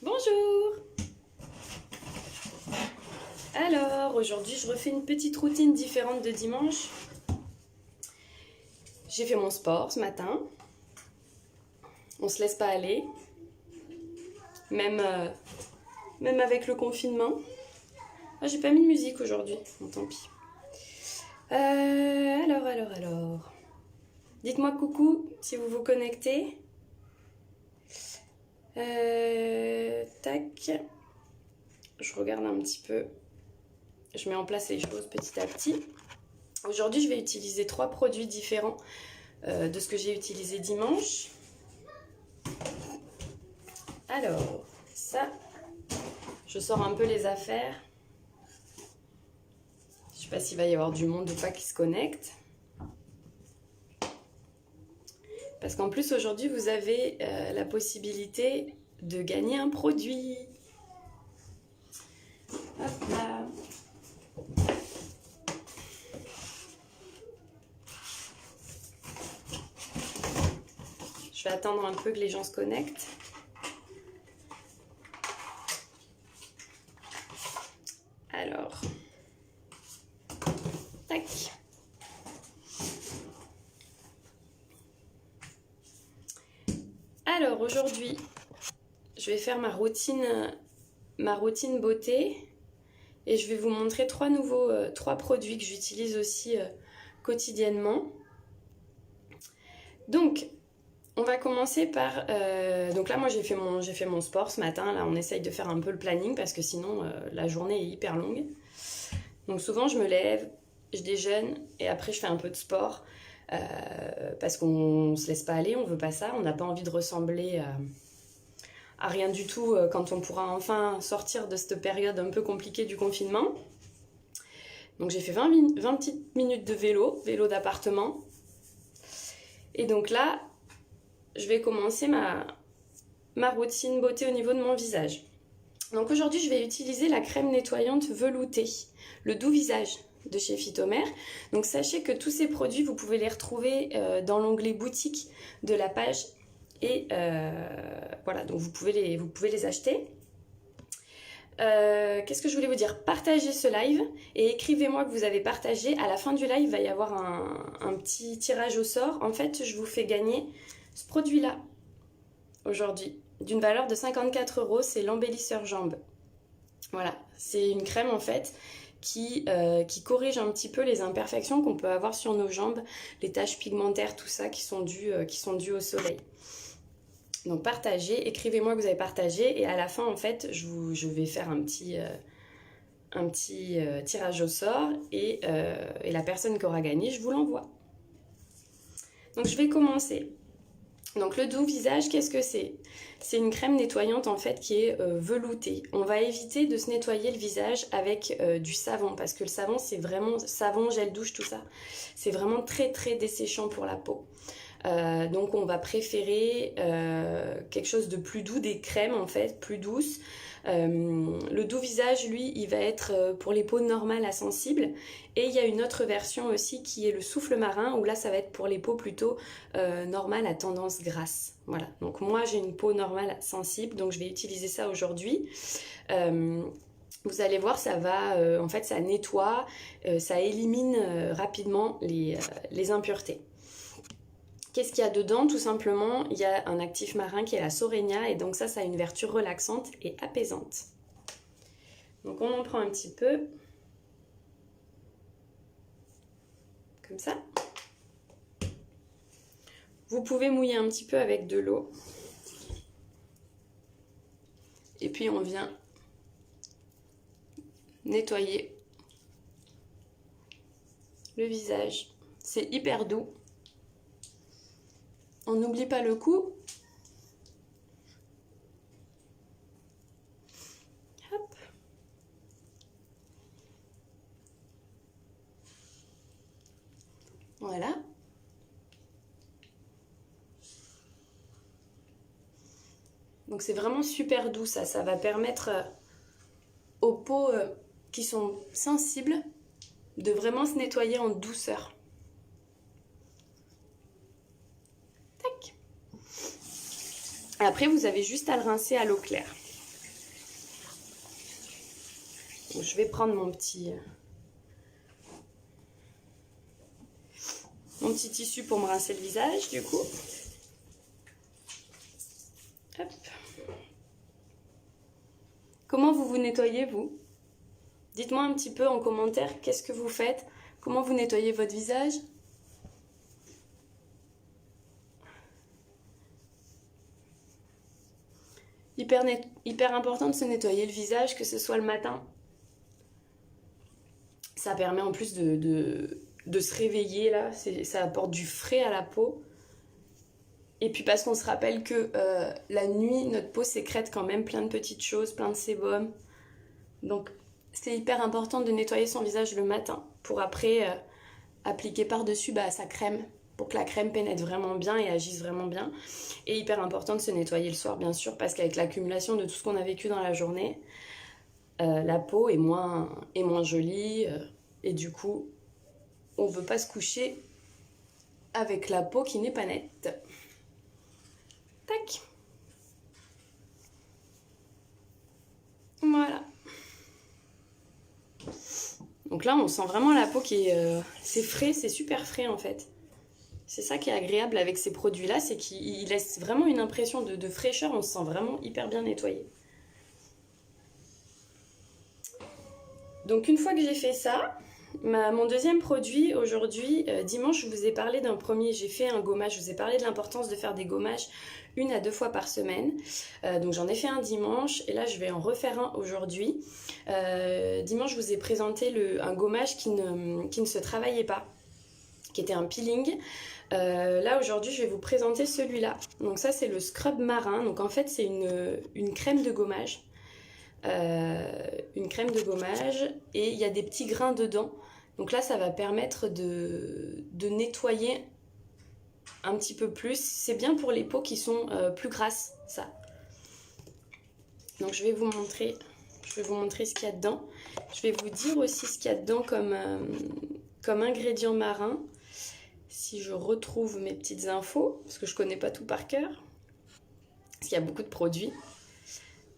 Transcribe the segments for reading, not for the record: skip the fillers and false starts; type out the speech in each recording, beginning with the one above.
Bonjour! Alors, aujourd'hui, je refais une petite routine différente de dimanche. J'ai fait mon sport ce matin. On se laisse pas aller. Même avec le confinement. Ah, j'ai pas mis de musique aujourd'hui. Bon, tant pis. Alors. Dites-moi coucou si vous vous connectez. Tac. Je regarde un petit peu. Je mets en place les choses petit à petit. Aujourd'hui, je vais utiliser 3 produits différents de ce que j'ai utilisé dimanche. Alors, ça, je sors un peu les affaires. Je ne sais pas s'il va y avoir du monde ou pas qui se connecte. Parce qu'en plus, aujourd'hui, vous avez la possibilité de gagner un produit. Hop là. Je vais attendre un peu que les gens se connectent. Alors, tac. Alors aujourd'hui, je vais faire ma routine beauté et je vais vous montrer 3 produits que j'utilise aussi quotidiennement. Donc, on va commencer par... donc là, moi, j'ai fait mon sport ce matin. Là, on essaye de faire un peu le planning parce que sinon, la journée est hyper longue. Donc souvent, je me lève, je déjeune et après, je fais un peu de sport parce qu'on ne se laisse pas aller, on ne veut pas ça. On n'a pas envie de ressembler à rien du tout quand on pourra enfin sortir de cette période un peu compliquée du confinement. Donc j'ai fait 20 petites minutes de vélo d'appartement. Et donc là, je vais commencer ma routine beauté au niveau de mon visage. Donc aujourd'hui, je vais utiliser la crème nettoyante veloutée, le doux visage de chez Phytomer. Donc sachez que tous ces produits, vous pouvez les retrouver dans l'onglet boutique de la page. Et voilà, donc vous pouvez les acheter. Qu'est-ce que je voulais vous dire? Partagez ce live et écrivez-moi que vous avez partagé. À la fin du live, il va y avoir un petit tirage au sort. En fait, je vous fais gagner ce produit-là aujourd'hui, d'une valeur de 54 €. C'est l'embellisseur jambes. Voilà, c'est une crème en fait qui corrige un petit peu les imperfections qu'on peut avoir sur nos jambes, les taches pigmentaires, tout ça qui sont dues au soleil. Donc partagez, écrivez-moi que vous avez partagé et à la fin en fait je vais faire un petit tirage au sort et la personne qui aura gagné, je vous l'envoie. Donc je vais commencer. Donc le doux visage, qu'est-ce que c'est? C'est une crème nettoyante en fait qui est veloutée. On va éviter de se nettoyer le visage avec du savon parce que le savon c'est vraiment savon, gel douche, tout ça. C'est vraiment très très desséchant pour la peau. Donc on va préférer quelque chose de plus doux, des crèmes en fait, plus douces. Le doux visage, lui, il va être pour les peaux normales à sensibles. Et il y a une autre version aussi qui est le souffle marin, où là ça va être pour les peaux plutôt normales à tendance grasse. Voilà, donc moi j'ai une peau normale sensible, donc je vais utiliser ça aujourd'hui. Vous allez voir, ça va, en fait ça nettoie, ça élimine rapidement les impuretés. Qu'est-ce qu'il y a dedans? Tout simplement, il y a un actif marin qui est la Sorenia et donc ça a une vertu relaxante et apaisante. Donc on en prend un petit peu, comme ça. Vous pouvez mouiller un petit peu avec de l'eau. Et puis on vient nettoyer le visage. C'est hyper doux. On n'oublie pas le cou. Hop. Voilà. Donc c'est vraiment super doux ça. Ça va permettre aux peaux qui sont sensibles de vraiment se nettoyer en douceur. Tac. Après, vous avez juste à le rincer à l'eau claire. Donc, je vais prendre mon petit tissu pour me rincer le visage, du coup. Hop. Comment vous vous nettoyez, vous? Dites-moi un petit peu en commentaire, qu'est-ce que vous faites? Comment vous nettoyez votre visage? Hyper important de se nettoyer le visage, que ce soit le matin. Ça permet en plus de se réveiller, là. Ça apporte du frais à la peau. Et puis parce qu'on se rappelle que la nuit, notre peau sécrète quand même plein de petites choses, plein de sébum. Donc c'est hyper important de nettoyer son visage le matin pour après appliquer par-dessus sa crème, pour que la crème pénètre vraiment bien et agisse vraiment bien. Et hyper important de se nettoyer le soir, bien sûr, parce qu'avec l'accumulation de tout ce qu'on a vécu dans la journée, la peau est moins jolie. Et du coup, on ne veut pas se coucher avec la peau qui n'est pas nette. Tac. Voilà. Donc là, on sent vraiment la peau qui est... c'est frais, c'est super frais en fait. C'est ça qui est agréable avec ces produits-là, c'est qu'ils laissent vraiment une impression de fraîcheur. On se sent vraiment hyper bien nettoyé. Donc une fois que j'ai fait ça, mon deuxième produit aujourd'hui, dimanche, je vous ai parlé d'un premier, j'ai fait un gommage, je vous ai parlé de l'importance de faire des gommages 1 à 2 fois par semaine. Donc j'en ai fait un dimanche et là je vais en refaire un aujourd'hui. Dimanche, je vous ai présenté un gommage qui ne se travaillait pas, qui était un peeling. Là aujourd'hui je vais vous présenter celui-là. Donc ça c'est le scrub marin, donc en fait c'est une crème de gommage. Une crème de gommage et il y a des petits grains dedans. Donc là ça va permettre de nettoyer un petit peu plus. C'est bien pour les peaux qui sont plus grasses, ça. Donc je vais vous montrer ce qu'il y a dedans. Je vais vous dire aussi ce qu'il y a dedans comme ingrédient marin. Si je retrouve mes petites infos, parce que je connais pas tout par cœur, parce qu'il y a beaucoup de produits.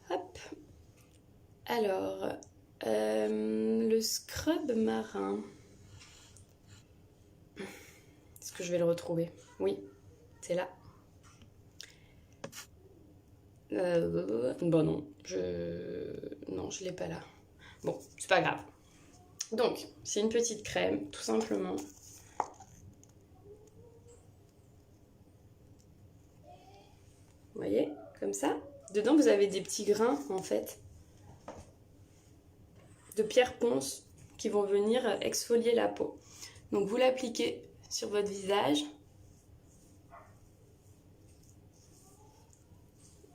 Hop. Alors, le scrub marin. Est-ce que je vais le retrouver? Oui, c'est là. Bon non, je l'ai pas là. Bon, c'est pas grave. Donc, c'est une petite crème, tout simplement. Vous voyez, comme ça. Dedans, vous avez des petits grains, en fait, de pierre ponce qui vont venir exfolier la peau. Donc, vous l'appliquez sur votre visage.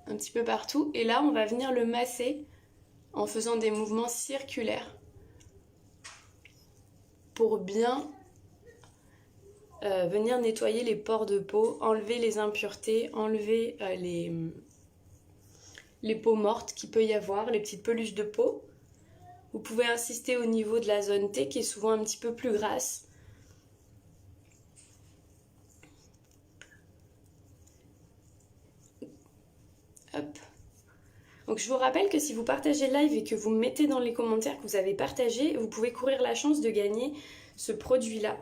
Un petit peu partout. Et là, on va venir le masser en faisant des mouvements circulaires pour bien venir nettoyer les pores de peau, enlever les impuretés, enlever les peaux mortes qu'il peut y avoir, les petites peluches de peau. Vous pouvez insister au niveau de la zone T qui est souvent un petit peu plus grasse. Hop. Donc je vous rappelle que si vous partagez le live et que vous mettez dans les commentaires que vous avez partagé, vous pouvez courir la chance de gagner ce produit-là,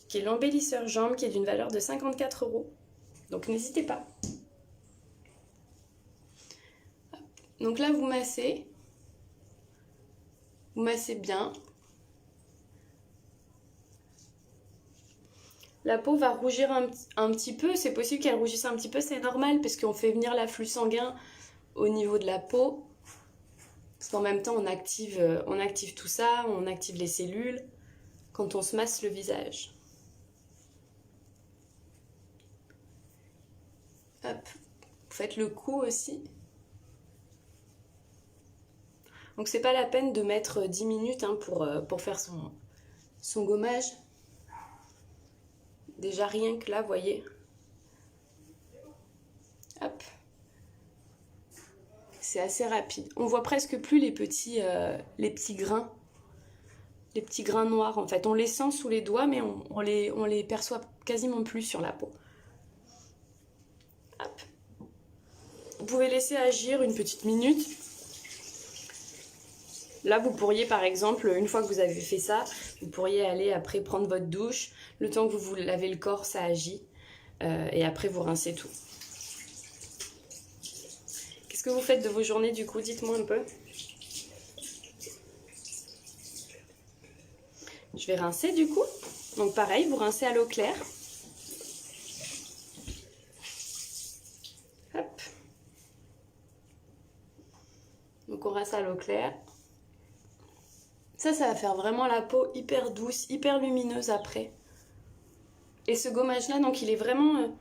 qui est l'embellisseur jambes, qui est d'une valeur de 54 €. Donc n'hésitez pas. Hop. Donc là, vous massez bien. La peau va rougir un petit peu, c'est possible qu'elle rougisse un petit peu, c'est normal parce qu'on fait venir l'afflux sanguin au niveau de la peau. Parce qu'en même temps, on active tout ça, on active les cellules quand on se masse le visage. Hop, vous faites le cou aussi. Donc c'est pas la peine de mettre 10 minutes pour faire son gommage. Déjà rien que là, vous voyez. Hop. C'est assez rapide. On voit presque plus les petits grains. Les petits grains noirs en fait. On les sent sous les doigts mais on les perçoit quasiment plus sur la peau. Hop. Vous pouvez laisser agir une petite minute. Là, vous pourriez, par exemple, une fois que vous avez fait ça, vous pourriez aller après prendre votre douche. Le temps que vous vous lavez le corps, ça agit. Et après, vous rincez tout. Qu'est-ce que vous faites de vos journées, du coup? Dites-moi un peu. Je vais rincer, du coup. Donc, pareil, vous rincez à l'eau claire. Hop. Donc, on rince à l'eau claire. Ça va faire vraiment la peau hyper douce, hyper lumineuse après. Et ce gommage-là, donc il est vraiment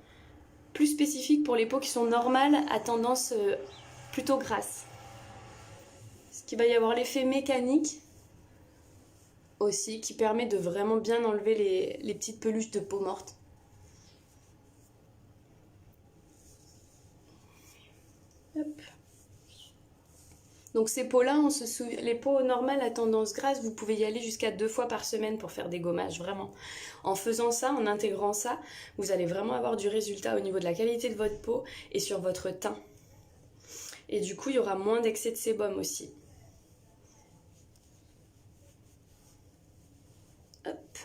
plus spécifique pour les peaux qui sont normales, à tendance plutôt grasse. Parce qu'il va y avoir l'effet mécanique aussi, qui permet de vraiment bien enlever les petites peluches de peau morte. Hop. Donc ces peaux-là, les peaux normales à tendance grasse, vous pouvez y aller jusqu'à 2 fois par semaine pour faire des gommages, vraiment. En faisant ça, en intégrant ça, vous allez vraiment avoir du résultat au niveau de la qualité de votre peau et sur votre teint. Et du coup, il y aura moins d'excès de sébum aussi. Hop.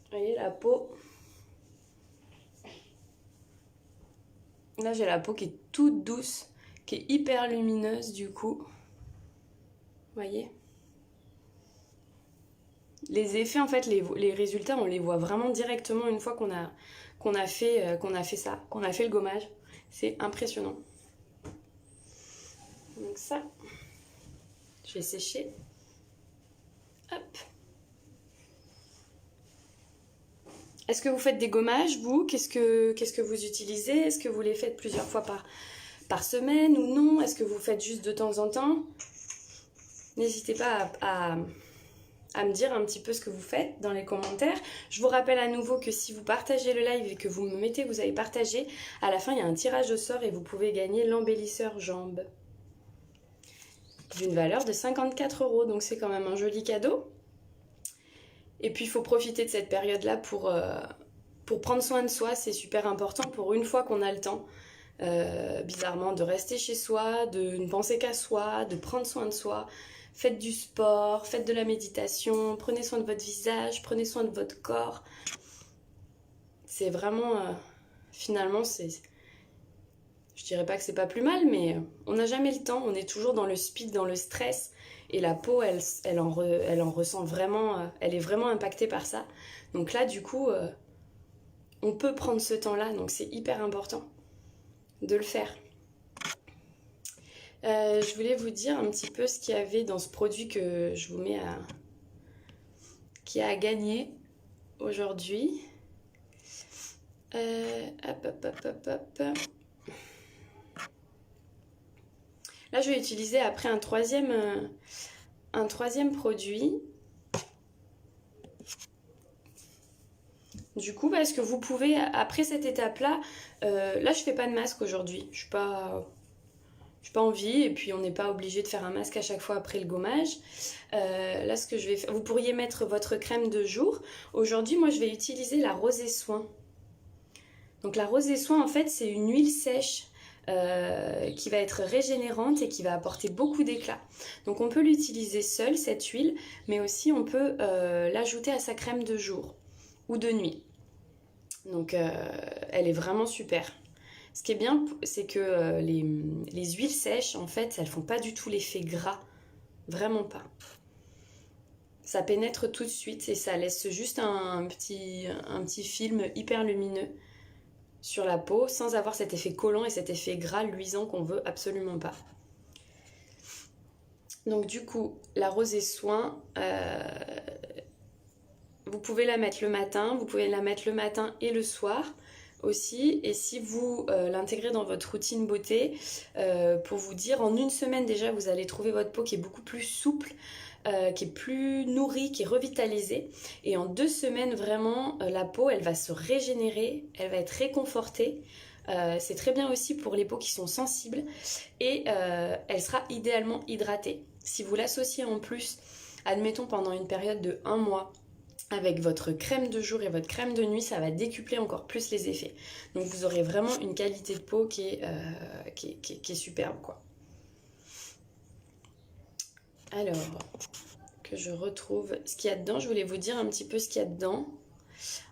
Vous voyez la peau. Là, j'ai la peau qui est toute douce, qui est hyper lumineuse du coup. Vous voyez? Les effets, en fait, les résultats, on les voit vraiment directement une fois qu'on a fait ça, qu'on a fait le gommage. C'est impressionnant. Donc ça, je vais sécher. Hop. Est-ce que vous faites des gommages, vous? Qu'est-ce que vous utilisez? Est-ce que vous les faites plusieurs fois par semaine ou non? Est-ce que vous faites juste de temps en temps? N'hésitez pas à me dire un petit peu ce que vous faites dans les commentaires. Je vous rappelle à nouveau que si vous partagez le live et que vous me mettez que vous avez partagé, à la fin il y a un tirage au sort et vous pouvez gagner l'embellisseur jambes d'une valeur de 54 €. Donc c'est quand même un joli cadeau. Et puis il faut profiter de cette période-là pour prendre soin de soi. C'est super important pour une fois qu'on a le temps, bizarrement, de rester chez soi, de ne penser qu'à soi, de prendre soin de soi. Faites du sport, faites de la méditation, prenez soin de votre visage, prenez soin de votre corps. C'est vraiment, finalement, je dirais pas que c'est pas plus mal, mais on n'a jamais le temps, on est toujours dans le speed, dans le stress. Et la peau, elle en ressent vraiment, elle est vraiment impactée par ça. Donc là, du coup, on peut prendre ce temps-là, donc c'est hyper important de le faire. Je voulais vous dire un petit peu ce qu'il y avait dans ce produit que je vous mets qui a à gagner aujourd'hui. Hop. Là, je vais utiliser après un troisième produit. Du coup, parce que vous pouvez, après cette étape-là, là, je fais pas de masque aujourd'hui. Je n'ai pas envie, et puis on n'est pas obligé de faire un masque à chaque fois après le gommage. Là, ce que je vais faire, vous pourriez mettre votre crème de jour. Aujourd'hui, moi, je vais utiliser la Rosée Soin. Donc la Rosée Soin, en fait, c'est une huile sèche qui va être régénérante et qui va apporter beaucoup d'éclat. Donc on peut l'utiliser seule, cette huile, mais aussi on peut l'ajouter à sa crème de jour ou de nuit. Donc elle est vraiment super. Ce qui est bien, c'est que les huiles sèches, en fait, elles font pas du tout l'effet gras. Vraiment pas. Ça pénètre tout de suite et ça laisse juste un petit film hyper lumineux sur la peau sans avoir cet effet collant et cet effet gras luisant qu'on veut absolument pas. Donc du coup, la Rosée Soin, vous pouvez la mettre le matin, vous pouvez la mettre le matin et le soir aussi. Et si vous l'intégrez dans votre routine beauté, pour vous dire, en une semaine déjà, vous allez trouver votre peau qui est beaucoup plus souple, qui est plus nourrie, qui est revitalisée. Et en 2 semaines, vraiment, la peau, elle va se régénérer, elle va être réconfortée. C'est très bien aussi pour les peaux qui sont sensibles et elle sera idéalement hydratée. Si vous l'associez en plus, admettons pendant une période de 1 mois, avec votre crème de jour et votre crème de nuit, ça va décupler encore plus les effets. Donc vous aurez vraiment une qualité de peau qui est superbe, quoi. Alors, que je retrouve ce qu'il y a dedans. Je voulais vous dire un petit peu ce qu'il y a dedans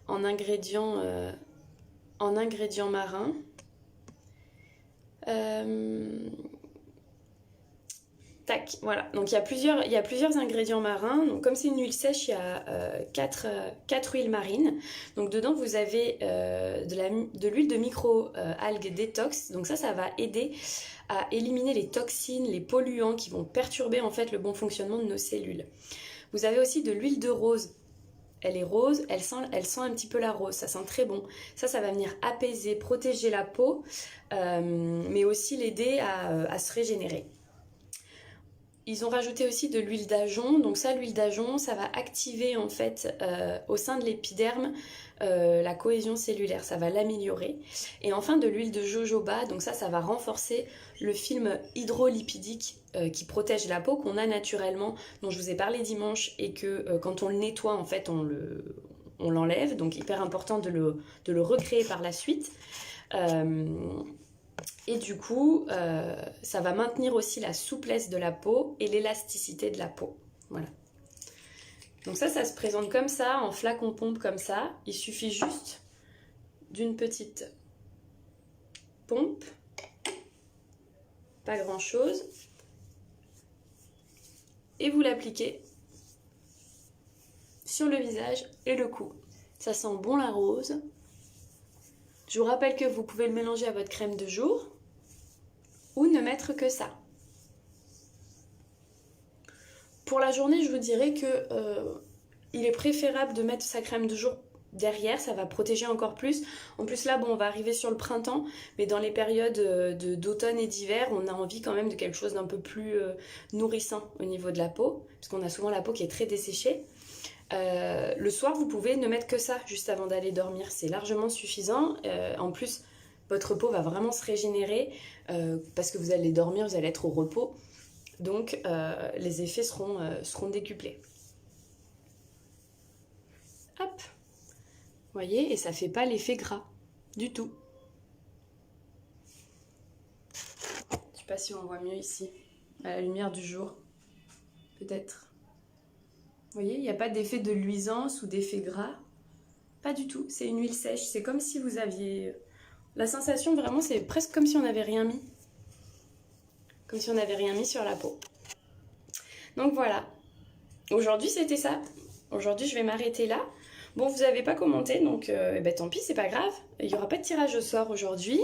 en ingrédients marins. Tac, voilà. Donc il y a plusieurs ingrédients marins. Donc comme c'est une huile sèche, il y a 4 huiles marines. Donc dedans vous avez de l'huile de micro-algues détox. Donc ça va aider à éliminer les toxines, les polluants qui vont perturber en fait le bon fonctionnement de nos cellules. Vous avez aussi de l'huile de rose. Elle est rose, elle sent un petit peu la rose, ça sent très bon. Ça va venir apaiser, protéger la peau, mais aussi l'aider à se régénérer. Ils ont rajouté aussi de l'huile d'ajonc. Donc ça, l'huile d'ajonc, ça va activer en fait au sein de l'épiderme la cohésion cellulaire. Ça va l'améliorer. Et enfin de l'huile de jojoba. Donc ça va renforcer le film hydrolipidique qui protège la peau qu'on a naturellement, dont je vous ai parlé dimanche, et que quand on le nettoie, en fait, on l'enlève. Donc hyper important de le recréer par la suite. Et du coup, ça va maintenir aussi la souplesse de la peau et l'élasticité de la peau. Voilà. Donc ça se présente comme ça, en flacon pompe comme ça. Il suffit juste d'une petite pompe. Pas grand chose. Et vous l'appliquez sur le visage et le cou. Ça sent bon la rose. Je vous rappelle que vous pouvez le mélanger à votre crème de jour ou ne mettre que ça. Pour la journée, je vous dirais que il est préférable de mettre sa crème de jour derrière, ça va protéger encore plus. En plus là, bon, on va arriver sur le printemps, mais dans les périodes d'automne et d'hiver, on a envie quand même de quelque chose d'un peu plus nourrissant au niveau de la peau, parce qu'on a souvent la peau qui est très desséchée. Le soir, vous pouvez ne mettre que ça juste avant d'aller dormir, c'est largement suffisant. En plus, votre peau va vraiment se régénérer parce que vous allez dormir, vous allez être au repos. Donc, les effets seront décuplés. Hop, vous voyez, et ça fait pas l'effet gras du tout. Je sais pas si on voit mieux ici, à la lumière du jour, peut-être. Vous voyez, il n'y a pas d'effet de luisance ou d'effet gras. Pas du tout, c'est une huile sèche. C'est comme si vous aviez... La sensation, vraiment, c'est presque comme si on n'avait rien mis. Comme si on n'avait rien mis sur la peau. Donc voilà. Aujourd'hui, c'était ça. Aujourd'hui, je vais m'arrêter là. Bon, vous n'avez pas commenté, donc tant pis, c'est pas grave. Il n'y aura pas de tirage au sort aujourd'hui.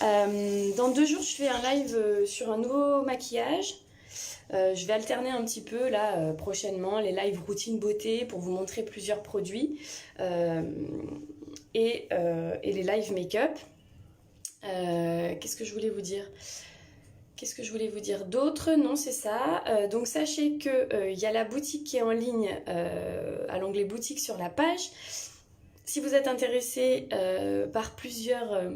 Dans 2 jours, je fais un live sur un nouveau maquillage. Je vais alterner un petit peu là prochainement les lives routine beauté pour vous montrer plusieurs produits et les lives make-up. Qu'est-ce que je voulais vous dire d'autre? Non, c'est ça. Donc sachez qu'il y a la boutique qui est en ligne à l'onglet boutique sur la page. Si vous êtes intéressé par plusieurs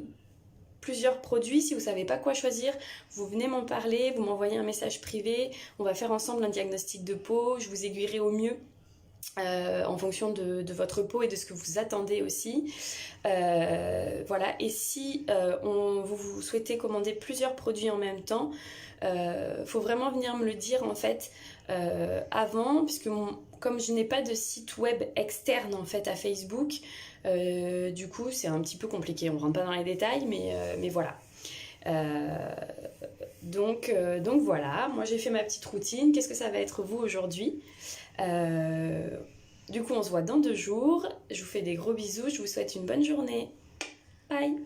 produits, si vous ne savez pas quoi choisir, vous venez m'en parler, vous m'envoyez un message privé, on va faire ensemble un diagnostic de peau, je vous aiguillerai au mieux en fonction de votre peau et de ce que vous attendez aussi. Voilà, et si vous souhaitez commander plusieurs produits en même temps, faut vraiment venir me le dire en fait avant, puisque comme je n'ai pas de site web externe en fait à Facebook, du coup c'est un petit peu compliqué, on rentre pas dans les détails, mais voilà. Donc voilà, moi j'ai fait ma petite routine. Qu'est-ce que ça va être vous aujourd'hui? Du coup on se voit dans 2 jours. Je vous fais des gros bisous, je vous souhaite une bonne journée. Bye.